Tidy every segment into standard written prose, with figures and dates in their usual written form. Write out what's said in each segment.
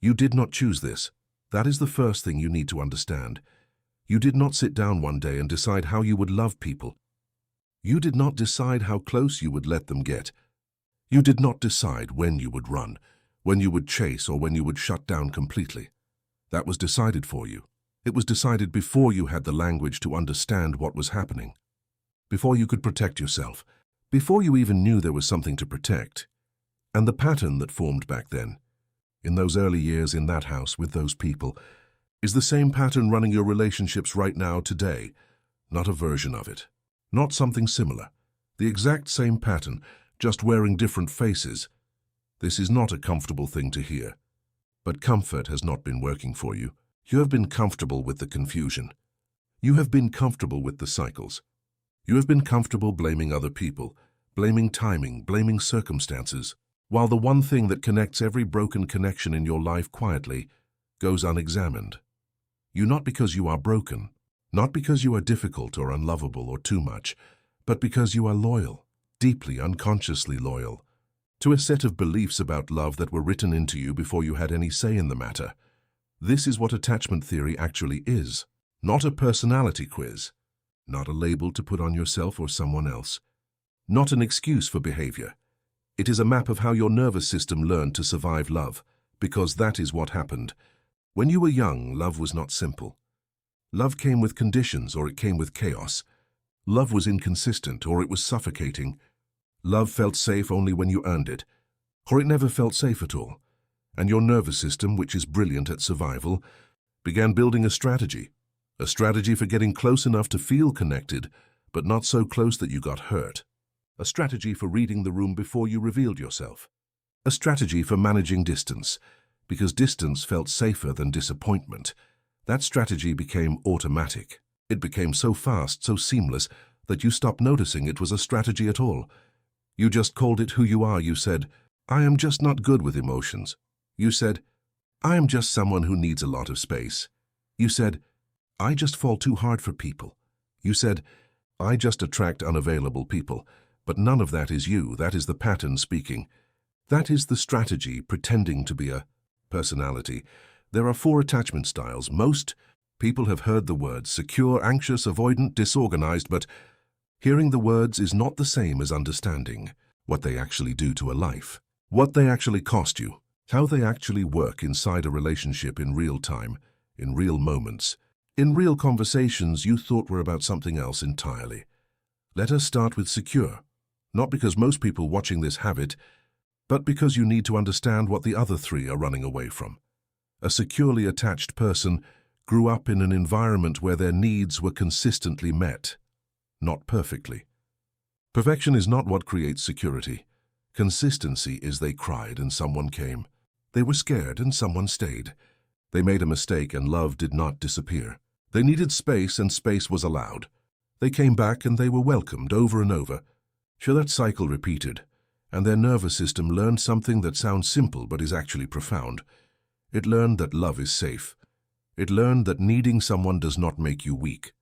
You did not choose this. That is the first thing you need to understand. You did not sit down one day and decide how you would love people. You did not decide how close you would let them get. You did not decide when you would run, when you would chase, or when you would shut down completely. That was decided for you. It was decided before you had the language to understand what was happening, before you could protect yourself, before you even knew there was something to protect. And the pattern that formed back then, in those early years in that house with those people, is the same pattern running your relationships right now today, not a version of it, not something similar. The exact same pattern, just wearing different faces. This is not a comfortable thing to hear. But comfort has not been working for you. You have been comfortable with the confusion. You have been comfortable with the cycles. You have been comfortable blaming other people, blaming timing, blaming circumstances, while the one thing that connects every broken connection in your life quietly goes unexamined. You not because you are broken, not because you are difficult or unlovable or too much, but because you are loyal, deeply, unconsciously loyal, to a set of beliefs about love that were written into you before you had any say in the matter. This is what attachment theory actually is, not a personality quiz, not a label to put on yourself or someone else, not an excuse for behavior. It is a map of how your nervous system learned to survive love, because that is what happened. When you were young, love was not simple. Love came with conditions, or it came with chaos. Love was inconsistent, or it was suffocating. Love felt safe only when you earned it, or it never felt safe at all. And your nervous system, which is brilliant at survival, began building a strategy for getting close enough to feel connected, but not so close that you got hurt. A strategy for reading the room before you revealed yourself. A strategy for managing distance, because distance felt safer than disappointment. That strategy became automatic. It became so fast, so seamless, that you stopped noticing it was a strategy at all. You just called it who you are. You said, "I am just not good with emotions." You said, "I am just someone who needs a lot of space." You said, "I just fall too hard for people." You said, "I just attract unavailable people." But none of that is you. That is the pattern speaking. That is the strategy pretending to be a personality. There are 4 attachment styles. Most people have heard the words secure, anxious, avoidant, disorganized, but hearing the words is not the same as understanding what they actually do to a life, what they actually cost you, how they actually work inside a relationship in real time, in real moments, in real conversations you thought were about something else entirely. Let us start with secure, not because most people watching this have it, but because you need to understand what the other 3 are running away from. A securely attached person grew up in an environment where their needs were consistently met, not perfectly. Perfection is not what creates security. Consistency is they cried and someone came. They were scared and someone stayed. They made a mistake and love did not disappear. They needed space and space was allowed. They came back and they were welcomed over and over. So that cycle repeated, and their nervous system learned something that sounds simple but is actually profound. It learned that love is safe. It learned that needing someone does not make you weak.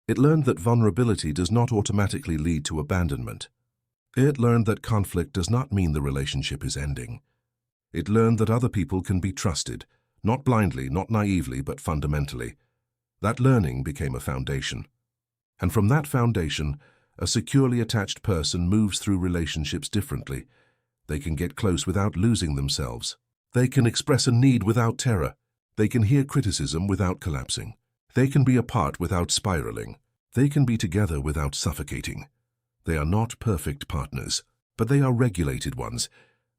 It learned that vulnerability does not automatically lead to abandonment. It learned that conflict does not mean the relationship is ending. It learned that other people can be trusted, not blindly, not naively, but fundamentally. That learning became a foundation. And from that foundation, a securely attached person moves through relationships differently. They can get close without losing themselves. They can express a need without terror. They can hear criticism without collapsing. They can be apart without spiraling. They can be together without suffocating. They are not perfect partners, but they are regulated ones.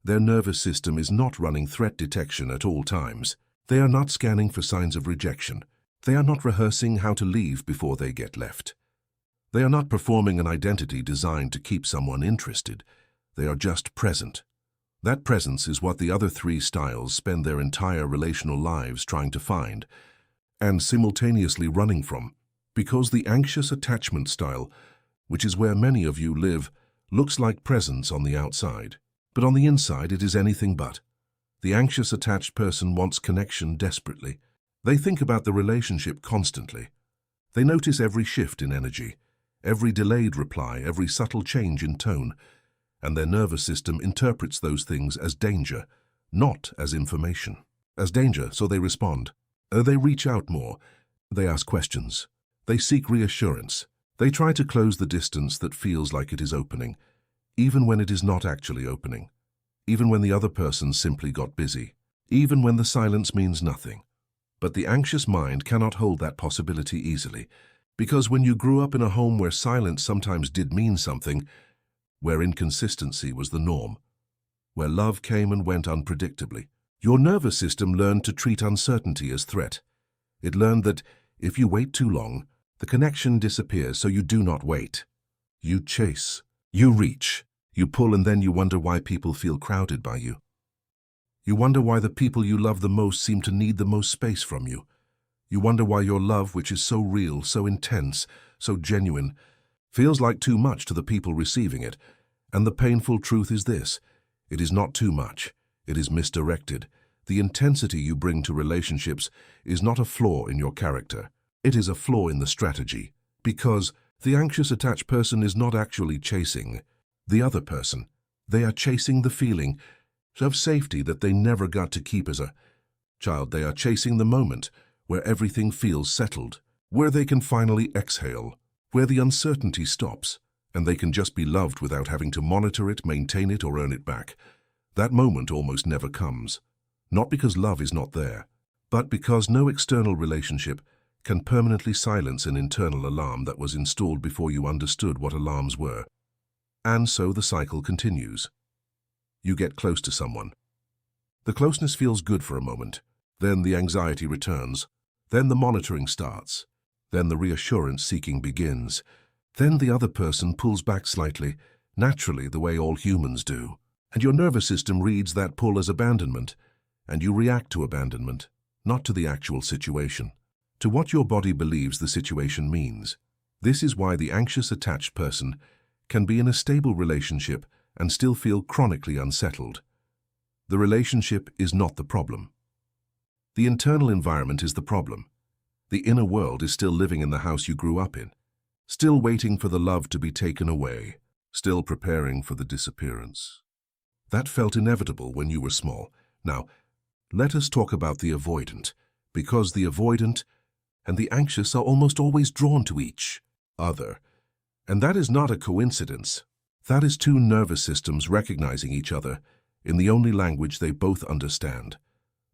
Their nervous system is not running threat detection at all times. They are not scanning for signs of rejection. They are not rehearsing how to leave before they get left. They are not performing an identity designed to keep someone interested. They are just present. That presence is what the other 3 styles spend their entire relational lives trying to find and simultaneously running from, because the anxious attachment style, which is where many of you live, looks like presence on the outside, but on the inside it is anything but. The anxious attached person wants connection desperately. They think about the relationship constantly. They notice every shift in energy, every delayed reply, every subtle change in tone, and their nervous system interprets those things as danger, not as information. as danger, so they respond. They reach out more. They ask questions. They seek reassurance. They try to close the distance that feels like it is opening, even when it is not actually opening, even when the other person simply got busy, even when the silence means nothing. But the anxious mind cannot hold that possibility easily, because when you grew up in a home where silence sometimes did mean something, where inconsistency was the norm, where love came and went unpredictably, your nervous system learned to treat uncertainty as threat. It learned that if you wait too long, the connection disappears, so you do not wait. You chase, you reach, you pull, and then you wonder why people feel crowded by you. You wonder why the people you love the most seem to need the most space from you. You wonder why your love, which is so real, so intense, so genuine, feels like too much to the people receiving it. And the painful truth is this: it is not too much, it is misdirected. The intensity you bring to relationships is not a flaw in your character. It is a flaw in the strategy, because the anxious attached person is not actually chasing the other person. They are chasing the feeling of safety that they never got to keep as a child. They are chasing the moment where everything feels settled, where they can finally exhale, where the uncertainty stops, and they can just be loved without having to monitor it, maintain it, or earn it back. That moment almost never comes, not because love is not there, but because no external relationship can permanently silence an internal alarm that was installed before you understood what alarms were. And so the cycle continues. You get close to someone. The closeness feels good for a moment. Then the anxiety returns. Then the monitoring starts. Then the reassurance seeking begins. Then the other person pulls back slightly, naturally, the way all humans do. And your nervous system reads that pull as abandonment, and you react to abandonment, not to the actual situation, to what your body believes the situation means. This is why the anxious attached person can be in a stable relationship and still feel chronically unsettled. The relationship is not the problem. The internal environment is the problem. The inner world is still living in the house you grew up in, still waiting for the love to be taken away, still preparing for the disappearance. That felt inevitable when you were small. Now, let us talk about the avoidant, because the avoidant and the anxious are almost always drawn to each other. And that is not a coincidence. That is two nervous systems recognizing each other in the only language they both understand.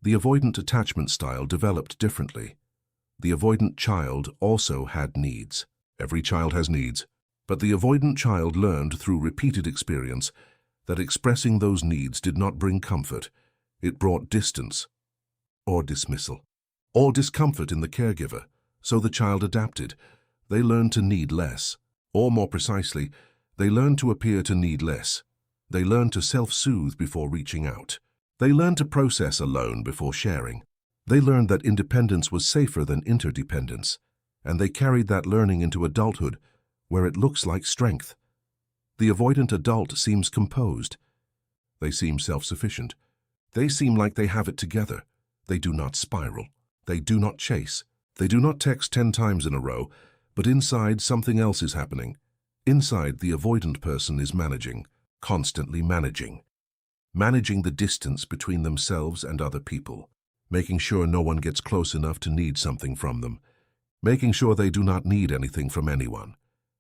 The avoidant attachment style developed differently. The avoidant child also had needs. Every child has needs. But the avoidant child learned through repeated experience that expressing those needs did not bring comfort. It brought distance, or dismissal, or discomfort in the caregiver. So the child adapted. They learned to need less. Or more precisely, they learned to appear to need less. They learned to self-soothe before reaching out. They learned to process alone before sharing. They learned that independence was safer than interdependence, and they carried that learning into adulthood, where it looks like strength. The avoidant adult seems composed. They seem self-sufficient. They seem like they have it together. They do not spiral. They do not chase. They do not text 10 times in a row, but inside something else is happening. Inside, the avoidant person is managing, constantly managing. Managing the distance between themselves and other people, making sure no one gets close enough to need something from them, making sure they do not need anything from anyone,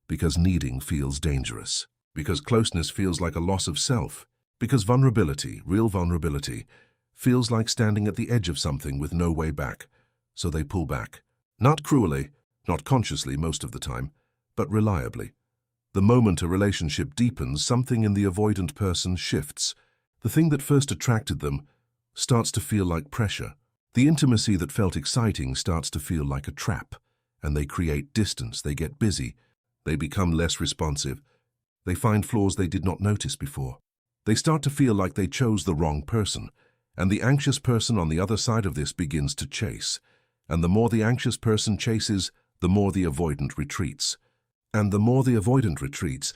because needing feels dangerous, because closeness feels like a loss of self, because vulnerability, real vulnerability, feels like standing at the edge of something with no way back, so they pull back. Not cruelly, not consciously most of the time, but reliably. The moment a relationship deepens, something in the avoidant person shifts. The thing that first attracted them starts to feel like pressure. The intimacy that felt exciting starts to feel like a trap, and they create distance. They get busy. They become less responsive. They find flaws they did not notice before. They start to feel like they chose the wrong person, and the anxious person on the other side of this begins to chase. And the more the anxious person chases, the more the avoidant retreats. And the more the avoidant retreats,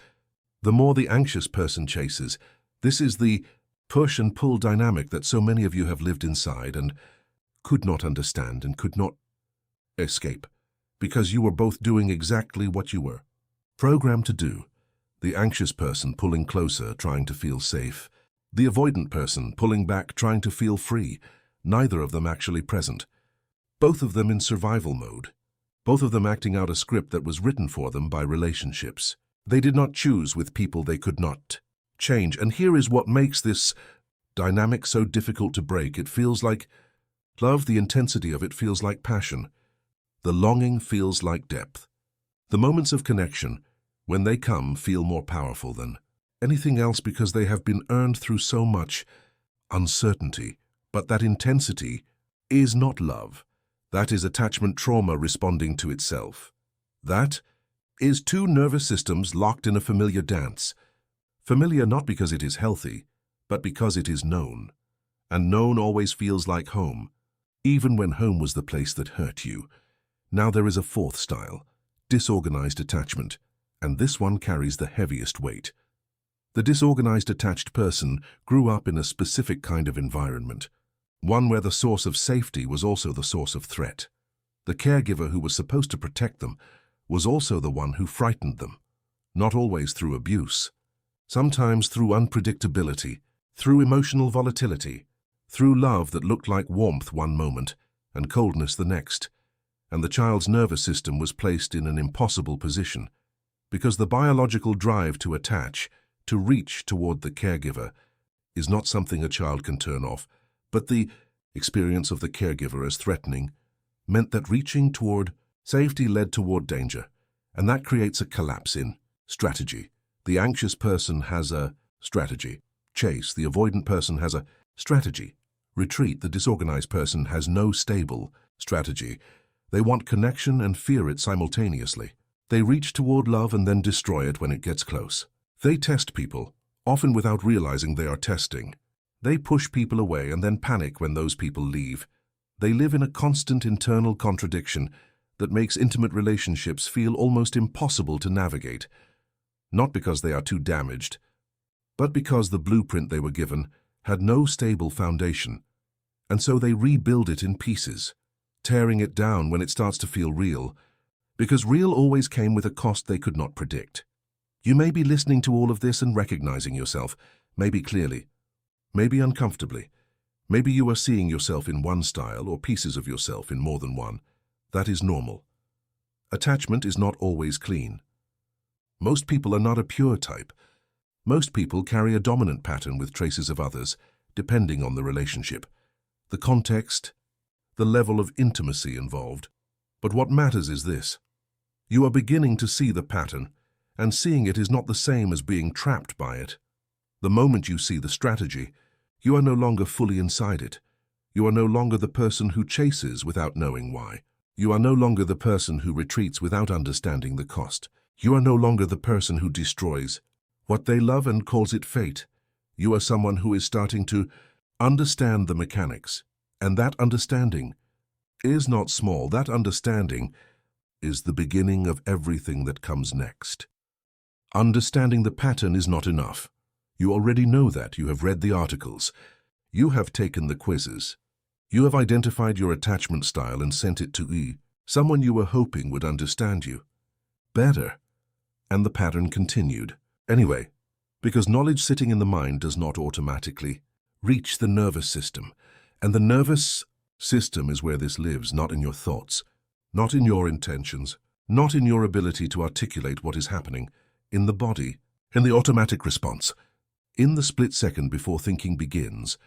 the more the anxious person chases. This is the push and pull dynamic that so many of you have lived inside and could not understand and could not escape, because you were both doing exactly what you were programmed to do. The anxious person pulling closer, trying to feel safe. The avoidant person pulling back, trying to feel free. neither of them actually present. Both of them in survival mode. Both of them acting out a script that was written for them by relationships. They did not choose with people they could not change. And here is what makes this dynamic so difficult to break. It feels like love, the intensity of it feels like passion. The longing feels like depth. The moments of connection, when they come, feel more powerful than anything else because they have been earned through so much uncertainty. But that intensity is not love. That is attachment trauma responding to itself. That is two nervous systems locked in a familiar dance. Familiar not because it is healthy, but because it is known. And known always feels like home, even when home was the place that hurt you. Now there is a fourth style, disorganized attachment, and this one carries the heaviest weight. The disorganized attached person grew up in a specific kind of environment, one where the source of safety was also the source of threat. The caregiver who was supposed to protect them was also the one who frightened them, not always through abuse, sometimes through unpredictability, through emotional volatility, through love that looked like warmth one moment and coldness the next. And the child's nervous system was placed in an impossible position because the biological drive to attach, to reach toward the caregiver, is not something a child can turn off, but the experience of the caregiver as threatening meant that reaching toward safety led toward danger, and that creates a collapse in strategy. The anxious person has a strategy. Chase, the avoidant person, has a strategy. Retreat, the disorganized person, has no stable strategy. They want connection and fear it simultaneously. They reach toward love and then destroy it when it gets close. They test people, often without realizing they are testing. They push people away and then panic when those people leave. They live in a constant internal contradiction that makes intimate relationships feel almost impossible to navigate, not because they are too damaged, but because the blueprint they were given had no stable foundation, and so they rebuild it in pieces, tearing it down when it starts to feel real, because real always came with a cost they could not predict. You may be listening to all of this and recognizing yourself, maybe clearly, maybe uncomfortably. Maybe you are seeing yourself in one style or pieces of yourself in more than one. That is normal. Attachment is not always clean. Most people are not a pure type. Most people carry a dominant pattern with traces of others, depending on the relationship, the context, the level of intimacy involved. But what matters is this. You are beginning to see the pattern, and seeing it is not the same as being trapped by it. The moment you see the strategy, you are no longer fully inside it. You are no longer the person who chases without knowing why. You are no longer the person who retreats without understanding the cost. You are no longer the person who destroys what they love and calls it fate. You are someone who is starting to understand the mechanics. And that understanding is not small. That understanding is the beginning of everything that comes next. Understanding the pattern is not enough. You already know that. You have read the articles. You have taken the quizzes. You have identified your attachment style and sent it to someone you were hoping would understand you better. And the pattern continued. Anyway, because knowledge sitting in the mind does not automatically reach the nervous system. And the nervous system is where this lives, not in your thoughts, not in your intentions, not in your ability to articulate what is happening, in the body, in the automatic response. In the split second before thinking begins,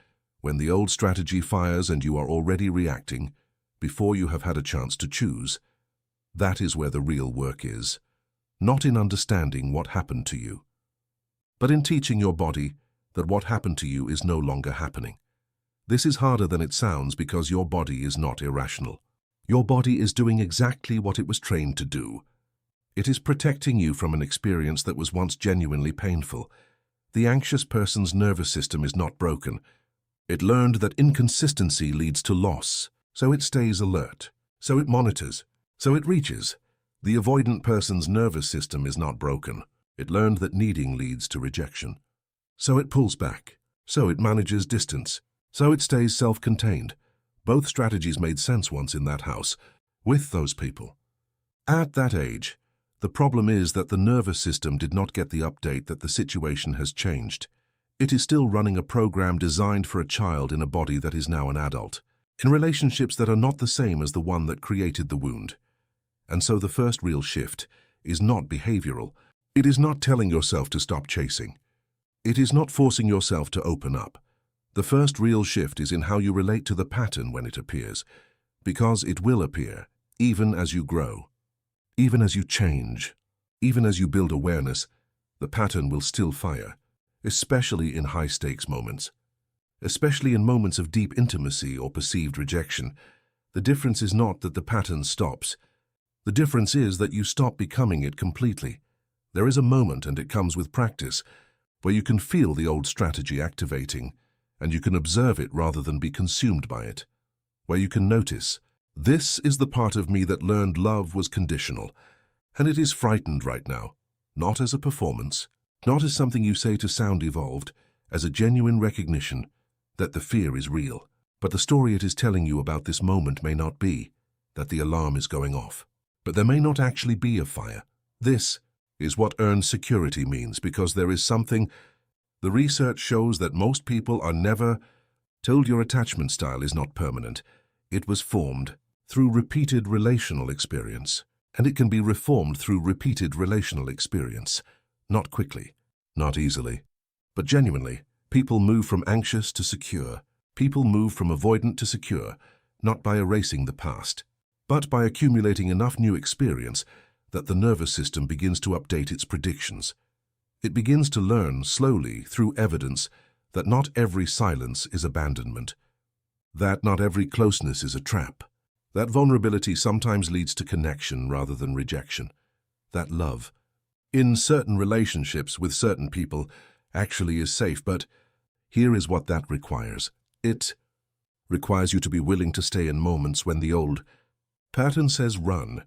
when the old strategy fires and you are already reacting, before you have had a chance to choose, that is where the real work is, not in understanding what happened to you, but in teaching your body that what happened to you is no longer happening. This is harder than it sounds because your body is not irrational. Your body is doing exactly what it was trained to do. It is protecting you from an experience that was once genuinely painful. The anxious person's nervous system is not broken. It learned that inconsistency leads to loss, so it stays alert, so it monitors, so it reaches. The avoidant person's nervous system is not broken. It learned that needing leads to rejection, so it pulls back, so it manages distance, so it stays self-contained. Both strategies made sense once in that house, with those people. At that age, the problem is that the nervous system did not get the update that the situation has changed. It is still running a program designed for a child in a body that is now an adult. in relationships that are not the same as the one that created the wound. And so the first real shift is not behavioral. It is not telling yourself to stop chasing. It is not forcing yourself to open up. The first real shift is in how you relate to the pattern when it appears, because it will appear, even as you grow, even as you change, even as you build awareness, the pattern will still fire, especially in high-stakes moments, especially in moments of deep intimacy or perceived rejection. The difference is not that the pattern stops. The difference is that you stop becoming it completely. There is a moment, and it comes with practice, where you can feel the old strategy activating, and you can observe it rather than be consumed by it, where you can notice, this is the part of me that learned love was conditional, and it is frightened right now, not as a performance, not as something you say to sound evolved, as a genuine recognition that the fear is real. But the story it is telling you about this moment may not be that the alarm is going off, but there may not actually be a fire. This is what earned security means, because there is something. The research shows that most people are never told your attachment style is not permanent. It was formed through repeated relational experience, and it can be reformed through repeated relational experience. Not quickly, not easily, but genuinely. People move from anxious to secure. People move from avoidant to secure, not by erasing the past, but by accumulating enough new experience that the nervous system begins to update its predictions. It begins to learn slowly through evidence that not every silence is abandonment, that not every closeness is a trap, that vulnerability sometimes leads to connection rather than rejection, that love, in certain relationships with certain people, actually is safe. But here is what that requires. It requires you to be willing to stay in moments when the old pattern says run.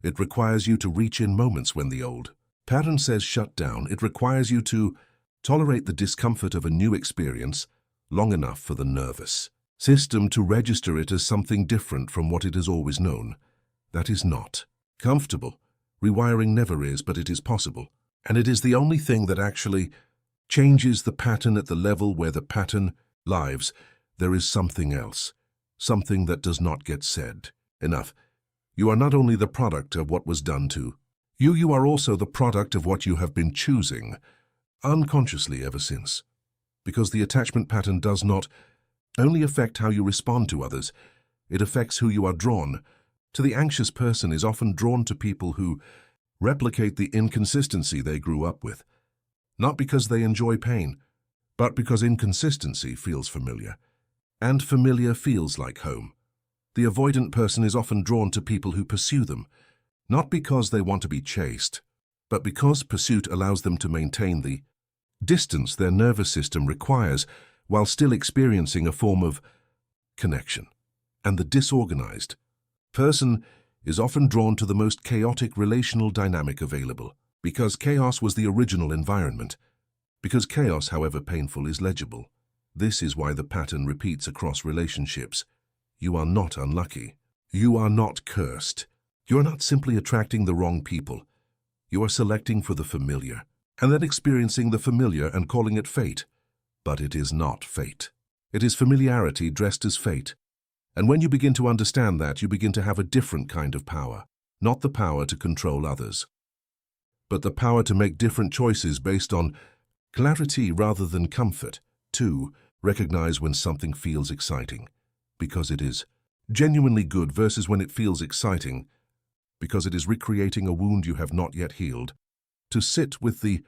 It requires you to reach in moments when the old pattern says shut down. It requires you to tolerate the discomfort of a new experience long enough for the nervous system to register it as something different from what it has always known. That is not comfortable. Rewiring never is, but it is possible. And it is the only thing that actually changes the pattern. At the level where the pattern lives, there is something else, something that does not get said enough. You are not only the product of what was done to you, you are also the product of what you have been choosing unconsciously ever since. Because the attachment pattern does not only affect how you respond to others, it affects who you are drawn to. The anxious person is often drawn to people who replicate the inconsistency they grew up with, not because they enjoy pain, but because inconsistency feels familiar, and familiar feels like home. The avoidant person is often drawn to people who pursue them, not because they want to be chased, but because pursuit allows them to maintain the distance their nervous system requires while still experiencing a form of connection. And the disorganized person is often drawn to the most chaotic relational dynamic available, because chaos was the original environment, because chaos, however painful, is legible. This is why the pattern repeats across relationships. You are not unlucky. You are not cursed. You are not simply attracting the wrong people. You are selecting for the familiar, and then experiencing the familiar and calling it fate. But it is not fate. It is familiarity dressed as fate. And when you begin to understand that, you begin to have a different kind of power. Not the power to control others, but the power to make different choices based on clarity rather than comfort. 2. Recognize when something feels exciting, because it is genuinely good, versus when it feels exciting, because it is recreating a wound you have not yet healed. To sit with the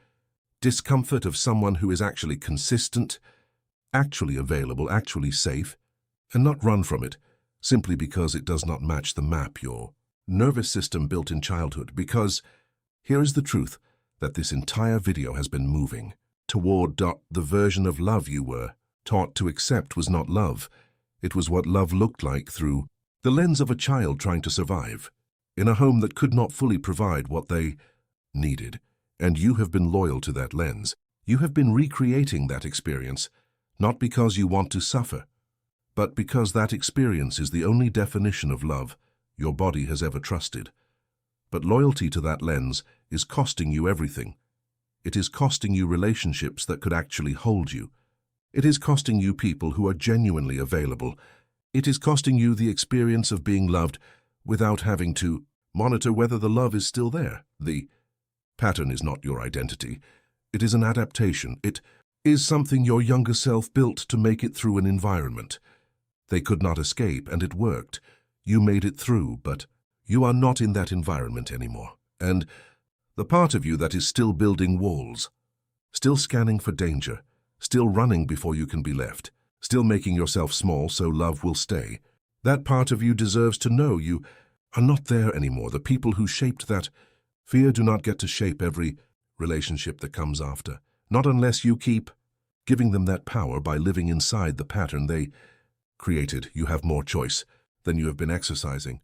discomfort of someone who is actually consistent, actually available, actually safe, and not run from it simply because it does not match the map your nervous system built in childhood. Because here is the truth, that this entire video has been moving toward the version of love you were taught to accept was not love. It was what love looked like through the lens of a child trying to survive in a home that could not fully provide what they needed. And you have been loyal to that lens. You have been recreating that experience, not because you want to suffer, but because that experience is the only definition of love your body has ever trusted. But loyalty to that lens is costing you everything. It is costing you relationships that could actually hold you. It is costing you people who are genuinely available It is costing you the experience of being loved without having to monitor whether the love is still there. The pattern is not your identity. It is an adaptation. It is something your younger self built to make it through an environment. They could not escape, and it worked. You made it through, but you are not in that environment anymore. And the part of you that is still building walls, still scanning for danger, still running before you can be left, still making yourself small so love will stay, that part of you deserves to know you are not there anymore. The people who shaped that fear do not get to shape every relationship that comes after. Not unless you keep giving them that power by living inside the pattern they created. You have more choice than you have been exercising.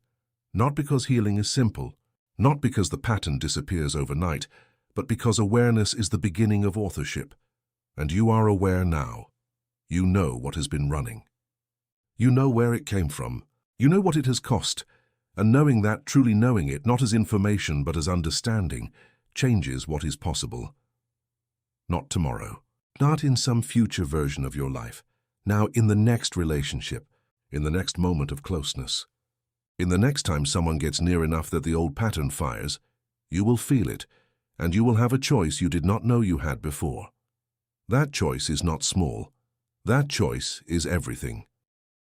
Not because healing is simple, not because the pattern disappears overnight, but because awareness is the beginning of authorship. And you are aware now. You know what has been running. You know where it came from. You know what it has cost. And knowing that, truly knowing it, not as information but as understanding, changes what is possible. Not tomorrow, not in some future version of your life. Now in the next relationship, in the next moment of closeness. In the next time someone gets near enough that the old pattern fires, you will feel it, and you will have a choice you did not know you had before. That choice is not small. That choice is everything.